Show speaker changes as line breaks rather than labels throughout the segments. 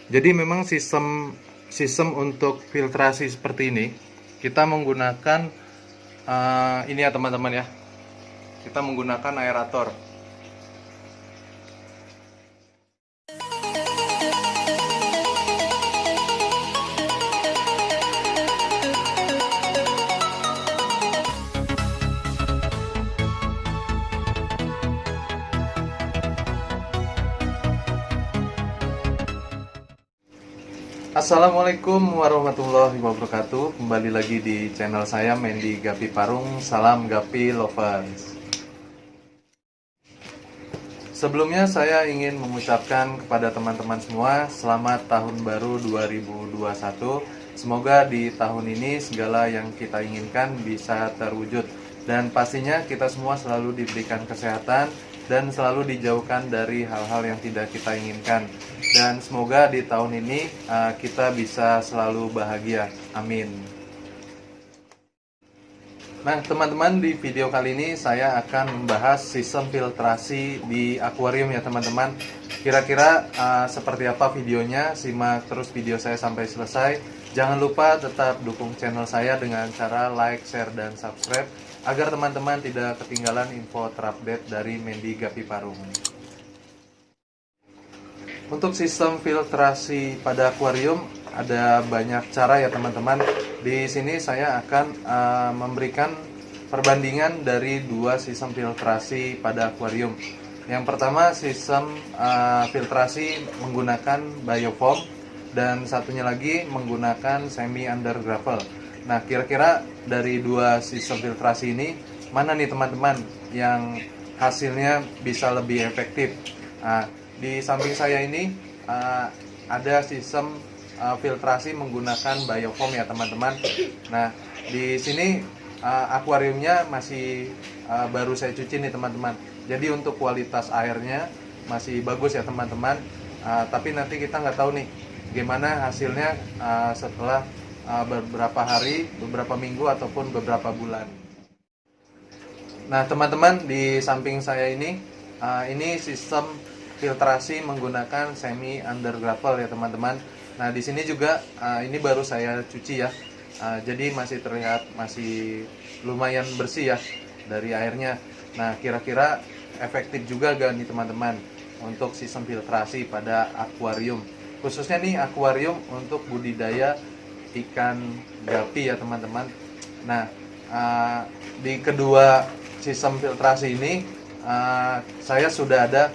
Jadi memang sistem sistem untuk filtrasi seperti ini kita menggunakan ini ya teman-teman ya. Kita menggunakan aerator. Assalamualaikum warahmatullahi wabarakatuh. Kembali lagi di channel saya Mendy Gapi Parung. Salam Gapi Lovers. Sebelumnya saya ingin mengucapkan kepada teman-teman semua selamat tahun baru 2021. Semoga di tahun ini segala yang kita inginkan bisa terwujud dan pastinya kita semua selalu diberikan kesehatan dan selalu dijauhkan dari hal-hal yang tidak kita inginkan. Dan semoga di tahun ini kita bisa selalu bahagia. Amin. Nah, teman-teman, di video kali ini saya akan membahas sistem filtrasi di akuarium ya, teman-teman. Kira-kira seperti apa videonya? Simak terus video saya sampai selesai. Jangan lupa tetap dukung channel saya dengan cara like, share, dan subscribe agar teman-teman tidak ketinggalan info terupdate dari Mendy Gapi Parung. Untuk sistem filtrasi pada akuarium ada banyak cara ya teman-teman. Di sini saya akan memberikan perbandingan dari dua sistem filtrasi pada akuarium. Yang pertama sistem filtrasi menggunakan biofoam dan satunya lagi menggunakan semi under gravel. Nah, kira-kira dari dua sistem filtrasi ini mana nih teman-teman yang hasilnya bisa lebih efektif? Nah, di samping saya ini ada sistem filtrasi menggunakan biofoam ya teman-teman. Nah, di sini akuariumnya masih baru saya cuci nih teman-teman. Jadi untuk kualitas airnya masih bagus ya teman-teman. Tapi nanti kita nggak tahu nih gimana hasilnya setelah beberapa hari, beberapa minggu ataupun beberapa bulan. Nah, teman-teman, di samping saya ini sistem filtrasi menggunakan semi under gravel ya teman-teman. Nah, di sini juga ini baru saya cuci ya. Jadi masih terlihat masih lumayan bersih ya dari airnya. Nah, kira-kira efektif juga gak nih teman-teman untuk sistem filtrasi pada akuarium. Khususnya nih akuarium untuk budidaya ikan gapi ya teman-teman. Nah, di kedua sistem filtrasi ini saya sudah ada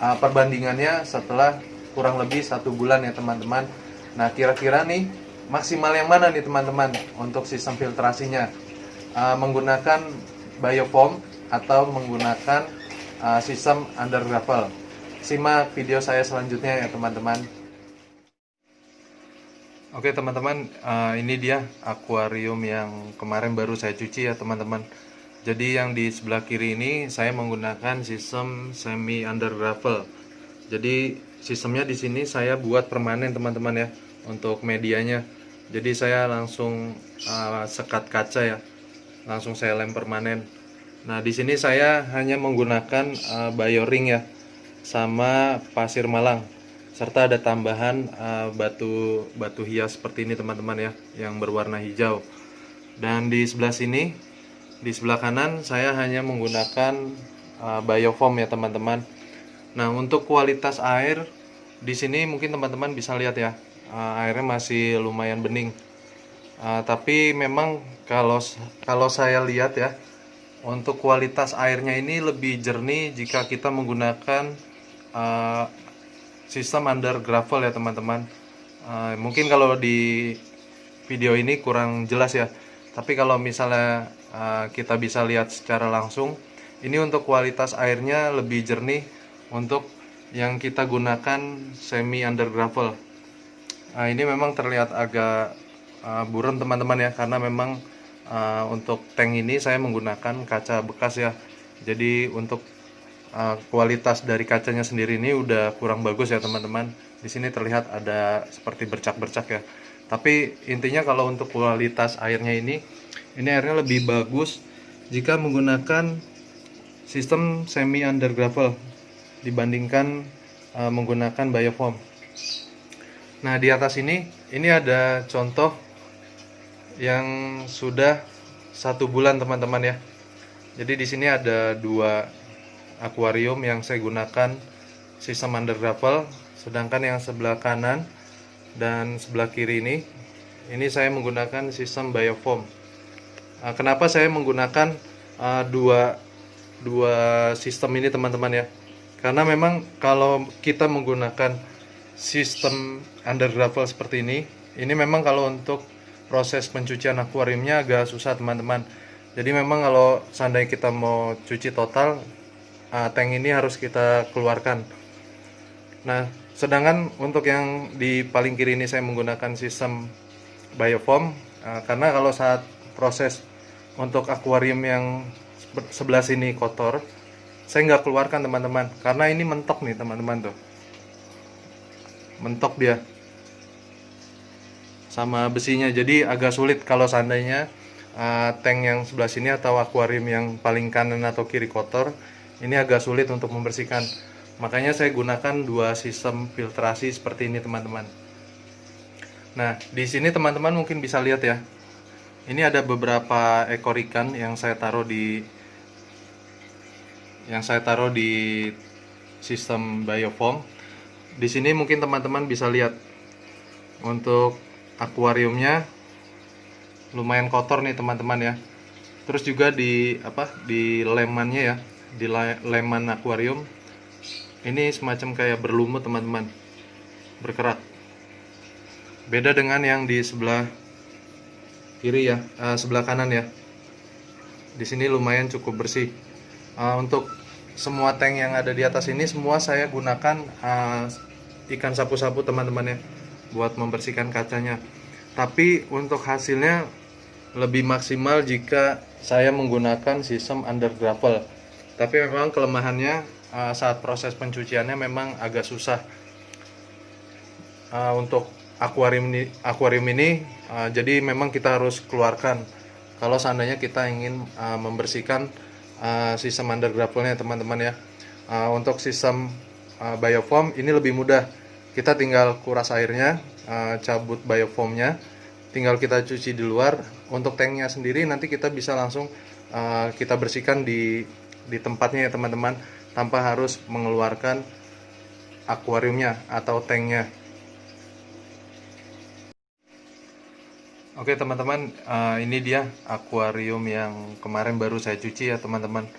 perbandingannya setelah kurang lebih 1 bulan ya teman-teman. Nah, kira-kira nih maksimal yang mana nih teman-teman untuk sistem filtrasinya? Menggunakan biofoam atau menggunakan sistem under gravel? Simak video saya selanjutnya ya teman-teman. Oke teman-teman, ini dia akuarium yang kemarin baru saya cuci ya teman-teman. Jadi yang di sebelah kiri ini saya menggunakan sistem semi under gravel. Jadi sistemnya di sini saya buat permanen teman-teman ya untuk medianya. Jadi saya langsung sekat kaca ya, langsung saya lem permanen. Nah, di sini saya hanya menggunakan bioring ya, sama pasir malang, serta ada tambahan batu hias seperti ini teman-teman ya, yang berwarna hijau. Dan di sebelah sini, di sebelah kanan saya hanya menggunakan biofoam ya teman-teman. Nah, untuk kualitas air di sini mungkin teman-teman bisa lihat ya, airnya masih lumayan bening. Tapi memang kalau saya lihat ya, untuk kualitas airnya ini lebih jernih jika kita menggunakan sistem under gravel ya teman-teman. Mungkin kalau di video ini kurang jelas ya, tapi kalau misalnya kita bisa lihat secara langsung, ini untuk kualitas airnya lebih jernih untuk yang kita gunakan semi under gravel. Ini memang terlihat agak buram teman-teman ya, karena memang untuk tank ini saya menggunakan kaca bekas ya. Jadi untuk kualitas dari kacanya sendiri ini udah kurang bagus ya teman-teman. Di sini terlihat ada seperti bercak-bercak ya. Tapi intinya kalau untuk kualitas airnya ini airnya lebih bagus jika menggunakan sistem semi under gravel dibandingkan menggunakan biofoam. Nah, di atas ini ada contoh yang sudah 1 bulan teman-teman ya. Jadi di sini ada 2 akuarium yang saya gunakan sistem under gravel, sedangkan yang sebelah kanan dan sebelah kiri ini saya menggunakan sistem biofoam. Kenapa saya menggunakan dua sistem ini teman-teman ya? Karena memang kalau kita menggunakan sistem under gravel seperti ini memang kalau untuk proses pencucian akuariumnya agak susah teman-teman. Jadi memang kalau seandainya kita mau cuci total, tank ini harus kita keluarkan. Nah, sedangkan untuk yang di paling kiri ini saya menggunakan sistem biofoam, karena kalau saat proses untuk akuarium yang sebelah sini kotor, saya nggak keluarkan teman-teman, karena ini mentok nih teman-teman tuh, mentok dia sama besinya, jadi agak sulit kalau seandainya tank yang sebelah sini atau akuarium yang paling kanan atau kiri kotor, ini agak sulit untuk membersihkan. Makanya saya gunakan 2 sistem filtrasi seperti ini teman-teman. Nah, di sini teman-teman mungkin bisa lihat ya, ini ada beberapa ekor ikan yang saya taruh di sistem biofoam. Di sini mungkin teman-teman bisa lihat untuk akuariumnya lumayan kotor nih teman-teman ya. Terus juga di lemannya ya, di leman akuarium ini semacam kayak berlumut teman-teman, berkerak. Beda dengan yang di sebelah kiri ya, sebelah kanan ya. Di sini lumayan cukup bersih. Untuk semua tank yang ada di atas ini semua saya gunakan ikan sapu-sapu teman-teman ya, buat membersihkan kacanya. Tapi untuk hasilnya lebih maksimal jika saya menggunakan sistem under gravel. Tapi memang kelemahannya saat proses pencuciannya memang agak susah. Untuk akuarium ini jadi memang kita harus keluarkan kalau seandainya kita ingin membersihkan sistem under gravelnya teman-teman ya. Untuk sistem biofoam ini lebih mudah, kita tinggal kuras airnya, cabut biofoamnya, tinggal kita cuci di luar. Untuk tanknya sendiri nanti kita bisa langsung kita bersihkan di tempatnya ya teman-teman, tanpa harus mengeluarkan akuariumnya atau tanknya. Oke teman-teman, ini dia akuarium yang kemarin baru saya cuci ya teman-teman.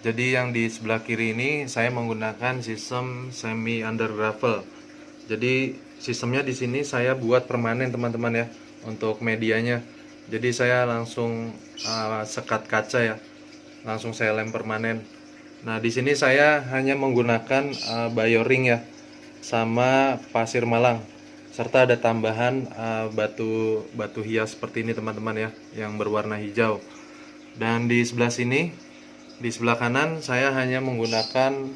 Jadi yang di sebelah kiri ini saya menggunakan sistem semi under gravel. Jadi sistemnya di sini saya buat permanen teman-teman ya, untuk medianya. Jadi saya langsung sekat kaca ya, langsung saya lem permanen. Nah di sini saya hanya menggunakan bioring ya, sama pasir malang, serta ada tambahan batu hias seperti ini teman-teman ya, yang berwarna hijau. Dan di sebelah sini, di sebelah kanan saya hanya menggunakan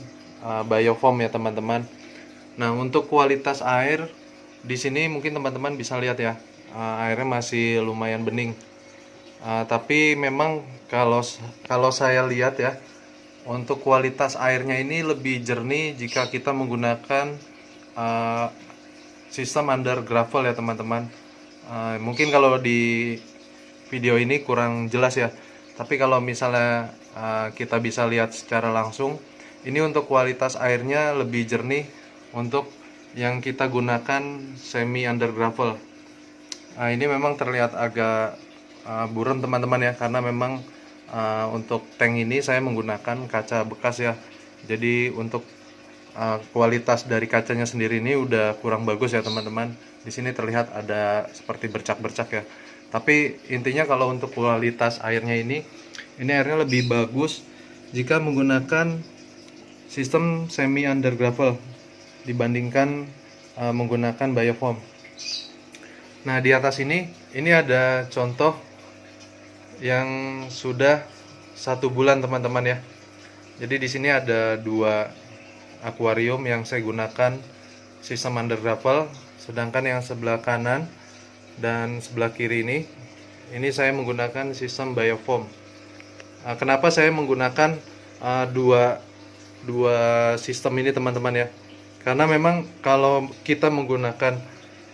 biofoam ya teman-teman. Nah untuk kualitas air di sini mungkin teman-teman bisa lihat ya, airnya masih lumayan bening. Tapi memang kalau saya lihat ya, untuk kualitas airnya ini lebih jernih jika kita menggunakan sistem under gravel ya teman-teman. Mungkin kalau di video ini kurang jelas ya, tapi kalau misalnya kita bisa lihat secara langsung, ini untuk kualitas airnya lebih jernih untuk yang kita gunakan semi under gravel. Ini memang terlihat agak buram teman-teman ya, karena memang untuk tank ini saya menggunakan kaca bekas ya. Jadi untuk kualitas dari kacanya sendiri ini udah kurang bagus ya teman-teman. Di sini terlihat ada seperti bercak-bercak ya. Tapi intinya kalau untuk kualitas airnya ini airnya lebih bagus jika menggunakan sistem semi under gravel dibandingkan menggunakan biofoam. Nah di atas ini ada contoh yang sudah 1 bulan teman-teman ya. Jadi di sini ada 2 akuarium yang saya gunakan sistem under gravel, sedangkan yang sebelah kanan dan sebelah kiri ini saya menggunakan sistem biofoam. Kenapa saya menggunakan dua sistem ini teman-teman ya? Karena memang kalau kita menggunakan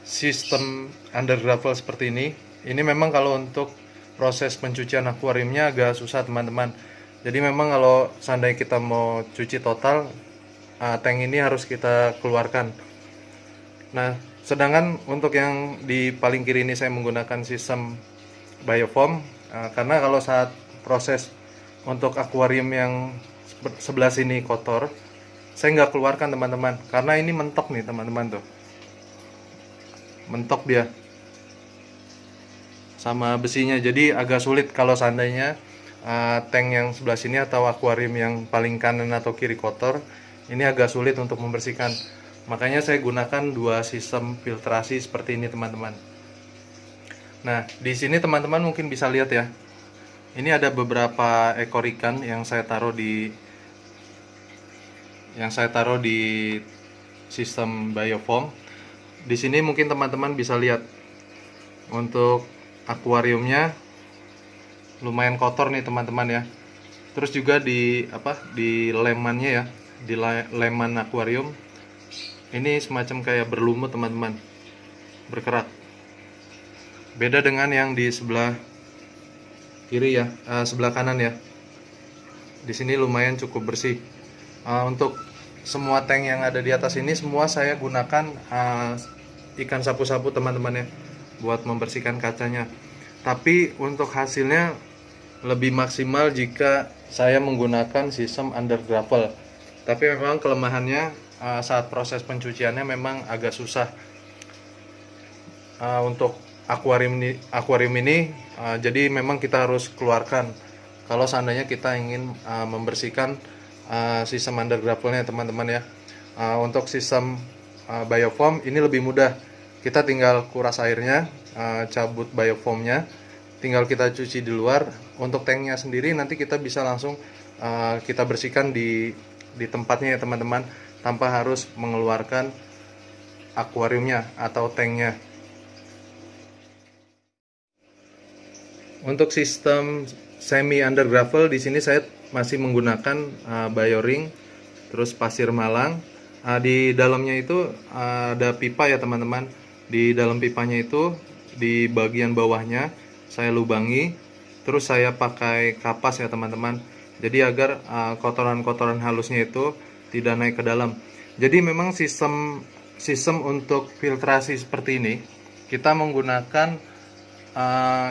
sistem under gravel seperti ini memang kalau untuk proses pencucian akuariumnya agak susah teman-teman. Jadi memang kalau seandainya kita mau cuci total, tank ini harus kita keluarkan. Nah, sedangkan untuk yang di paling kiri ini saya menggunakan sistem biofoam, karena kalau saat proses untuk akuarium yang sebelah sini kotor, saya nggak keluarkan teman-teman, karena ini mentok nih teman-teman, tuh mentok dia sama besinya, jadi agak sulit kalau seandainya tank yang sebelah sini atau akuarium yang paling kanan atau kiri kotor, ini agak sulit untuk membersihkan. Makanya saya gunakan dua sistem filtrasi seperti ini teman-teman. Nah, di sini teman-teman mungkin bisa lihat ya, ini ada beberapa ekor ikan yang saya taruh di sistem biofoam. Di sini mungkin teman-teman bisa lihat untuk akuariumnya lumayan kotor nih teman-teman ya. Terus juga di lemannya ya, di leman akuarium ini semacam kayak berlumut teman-teman, berkerak. Beda dengan yang di sebelah kiri ya, sebelah kanan ya. Di sini lumayan cukup bersih. Untuk semua tank yang ada di atas ini semua saya gunakan ikan sapu-sapu teman-teman ya, buat membersihkan kacanya. Tapi untuk hasilnya lebih maksimal jika saya menggunakan sistem under gravel. Tapi memang kelemahannya saat proses pencuciannya memang agak susah. Untuk akuarium ini jadi memang kita harus keluarkan kalau seandainya kita ingin membersihkan sistem under gravelnya teman-teman ya. Untuk sistem biofoam ini lebih mudah, kita tinggal kuras airnya, cabut biofoamnya, tinggal kita cuci di luar. Untuk tanknya sendiri nanti kita bisa langsung kita bersihkan di tempatnya ya teman-teman, tanpa harus mengeluarkan akuariumnya atau tanknya. Untuk sistem semi under gravel di sini saya masih menggunakan bioring, terus pasir malang. Di dalamnya itu ada pipa ya teman-teman. Di dalam pipanya itu di bagian bawahnya saya lubangi, terus saya pakai kapas ya teman-teman. Jadi agar kotoran-kotoran halusnya itu tidak naik ke dalam. Jadi memang sistem untuk filtrasi seperti ini kita menggunakan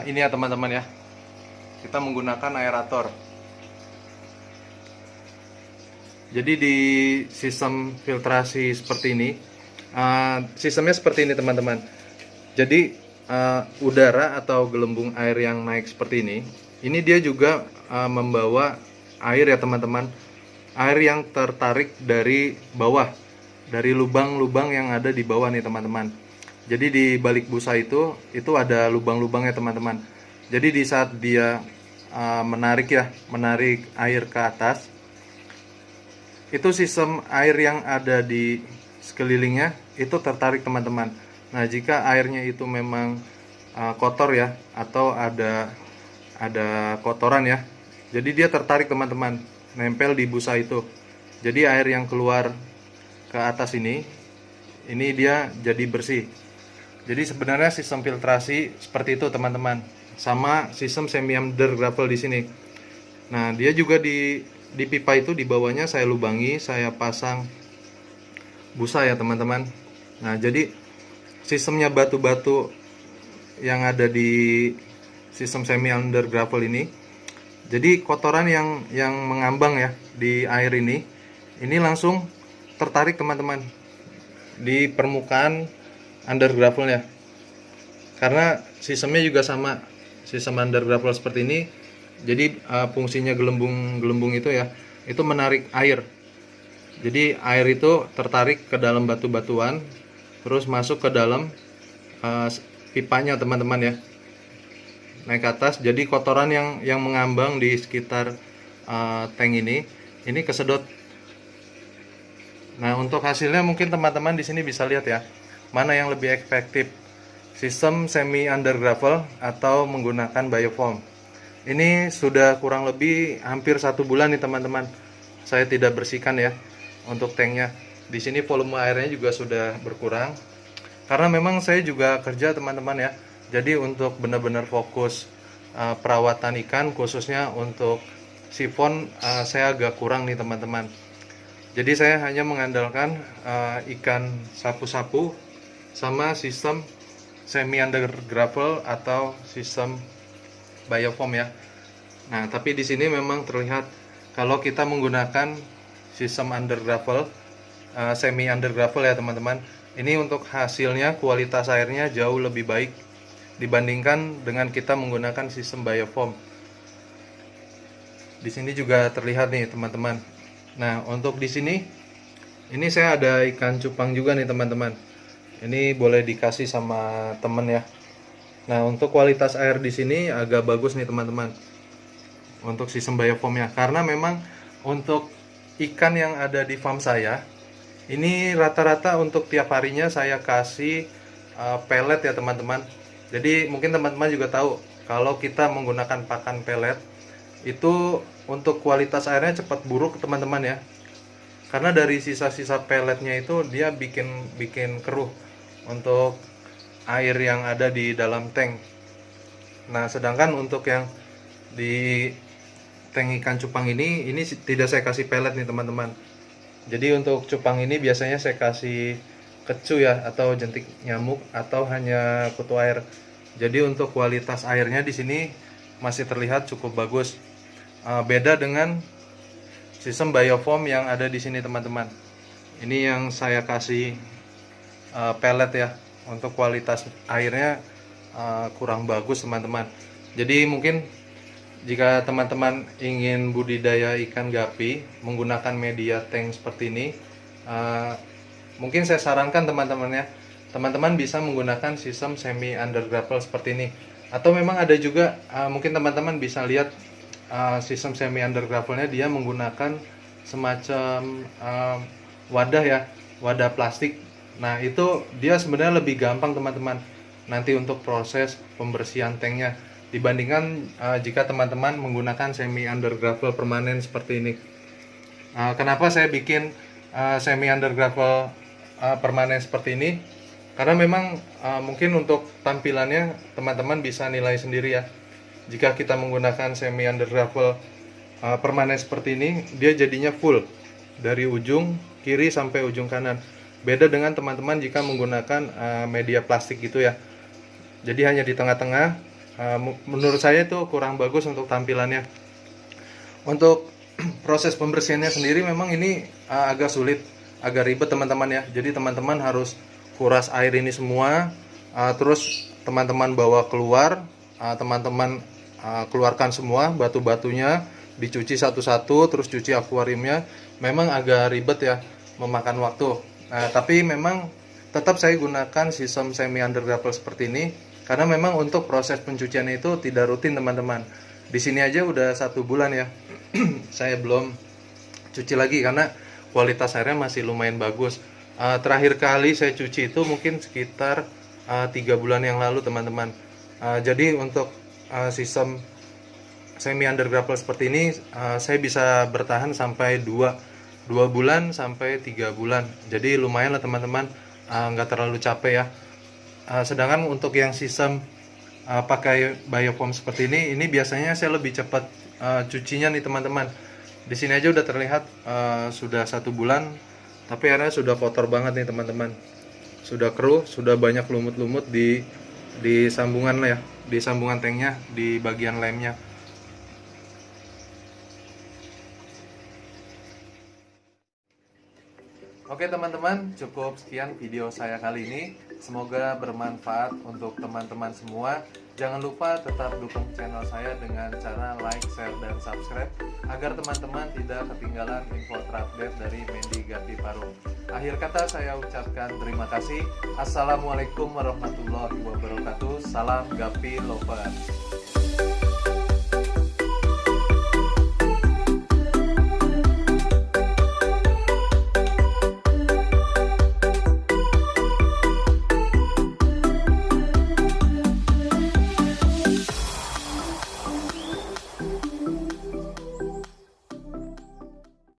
ini ya teman-teman ya, kita menggunakan aerator. Jadi di sistem filtrasi seperti ini, sistemnya seperti ini teman-teman. Jadi udara atau gelembung air yang naik seperti ini dia juga membawa air ya teman-teman, air yang tertarik dari bawah, dari lubang-lubang yang ada di bawah nih teman-teman. Jadi di balik busa itu ada lubang-lubangnya teman-teman. Jadi di saat dia menarik air ke atas, itu sistem air yang ada di sekelilingnya itu tertarik teman-teman. Nah, jika airnya itu memang kotor ya, atau ada kotoran ya, jadi dia tertarik teman-teman, nempel di busa itu. Jadi air yang keluar ke atas ini dia jadi bersih. Jadi sebenarnya sistem filtrasi seperti itu teman-teman, sama sistem semi under gravel di sini. Nah, dia juga di pipa itu di bawahnya saya lubangi, saya pasang busa ya teman-teman. Nah, jadi sistemnya batu-batu yang ada di sistem semi under gravel ini, jadi kotoran yang mengambang ya di air ini langsung tertarik teman-teman di permukaan under gravelnya. Karena sistemnya juga sama, sistem under gravel seperti ini. Jadi fungsinya gelembung itu ya, itu menarik air. Jadi air itu tertarik ke dalam batu-batuan, terus masuk ke dalam pipanya teman-teman ya, naik ke atas. Jadi kotoran yang mengambang di sekitar tank ini kesedot. Nah, untuk hasilnya mungkin teman-teman di sini bisa lihat ya, mana yang lebih efektif, sistem semi under gravel atau menggunakan biofoam. Ini sudah kurang lebih hampir 1 bulan nih teman-teman, saya tidak bersihkan ya untuk tanknya. Di sini volume airnya juga sudah berkurang. Karena memang saya juga kerja teman-teman ya. Jadi untuk benar-benar fokus perawatan ikan, khususnya untuk sifon, saya agak kurang nih teman-teman. Jadi saya hanya mengandalkan ikan sapu-sapu sama sistem semi under gravel atau sistem biofoam ya. Nah, tapi di sini memang terlihat kalau kita menggunakan sistem under gravel, semi under gravel ya teman-teman. Ini untuk hasilnya, kualitas airnya jauh lebih baik dibandingkan dengan kita menggunakan sistem biofoam. Di sini juga terlihat nih teman-teman. Nah, untuk di sini ini saya ada ikan cupang juga nih teman-teman. Ini boleh dikasih sama temen ya. Nah, untuk kualitas air di sini agak bagus nih teman-teman. Untuk sistem biofoamnya, karena memang untuk ikan yang ada di farm saya ini rata-rata untuk tiap harinya saya kasih pelet ya teman-teman. Jadi mungkin teman-teman juga tahu kalau kita menggunakan pakan pelet itu untuk kualitas airnya cepat buruk teman-teman ya. Karena dari sisa-sisa peletnya itu dia bikin keruh untuk air yang ada di dalam tank. Nah, sedangkan untuk yang di tank ikan cupang ini tidak saya kasih pelet nih teman-teman. Jadi untuk cupang ini biasanya saya kasih kecu ya, atau jentik nyamuk, atau hanya kutu air. Jadi untuk kualitas airnya di sini masih terlihat cukup bagus. Beda dengan sistem biofoam yang ada di sini teman-teman. Ini yang saya kasih pelet ya. Untuk kualitas airnya kurang bagus teman-teman. Jadi mungkin jika teman-teman ingin budidaya ikan gapi menggunakan media tank seperti ini, mungkin saya sarankan teman-teman bisa menggunakan sistem semi under gravel seperti ini. Atau memang ada juga mungkin teman-teman bisa lihat sistem semi under gravelnya dia menggunakan semacam wadah ya, wadah plastik. Nah, itu dia sebenarnya lebih gampang teman-teman nanti untuk proses pembersihan tanknya dibandingkan jika teman-teman menggunakan semi under gravel permanen seperti ini. Kenapa saya bikin semi under gravel permanen seperti ini? Karena memang mungkin untuk tampilannya teman-teman bisa nilai sendiri ya. Jika kita menggunakan semi under gravel permanen seperti ini, dia jadinya full dari ujung kiri sampai ujung kanan. Beda dengan teman-teman jika menggunakan media plastik gitu ya. Jadi hanya di tengah-tengah. Menurut saya itu kurang bagus untuk tampilannya. Untuk proses pembersihannya sendiri memang ini agak sulit, agak ribet teman-teman ya. Jadi teman-teman harus kuras air ini semua, terus teman-teman bawa keluar, teman-teman keluarkan semua batu-batunya, dicuci satu-satu, terus cuci akuariumnya. Memang agak ribet ya, memakan waktu. Tapi memang tetap saya gunakan sistem semi under gravel seperti ini. Karena memang untuk proses pencucian itu tidak rutin teman-teman. Di sini aja udah 1 bulan ya. Saya belum cuci lagi karena kualitas airnya masih lumayan bagus. Terakhir kali saya cuci itu mungkin sekitar 3 bulan yang lalu teman-teman. Jadi untuk sistem semi under gravel seperti ini saya bisa bertahan sampai 2 bulan sampai 3 bulan. Jadi lumayan lah teman-teman, nggak terlalu capek ya. Sedangkan untuk yang sistem pakai biofoam seperti ini biasanya saya lebih cepat cucinya nih teman-teman. Di sini aja udah terlihat sudah 1 bulan, tapi airnya sudah kotor banget nih teman-teman. Sudah keruh, sudah banyak lumut-lumut di sambungan ya, di sambungan tanknya, di bagian lemnya. Oke teman-teman, cukup sekian video saya kali ini. Semoga bermanfaat untuk teman-teman semua. Jangan lupa tetap dukung channel saya dengan cara like, share, dan subscribe agar teman-teman tidak ketinggalan info terupdate dari Mendy Gapi Parung. Akhir kata saya ucapkan terima kasih. Assalamualaikum warahmatullahi wabarakatuh. Salam Gapi Lovers.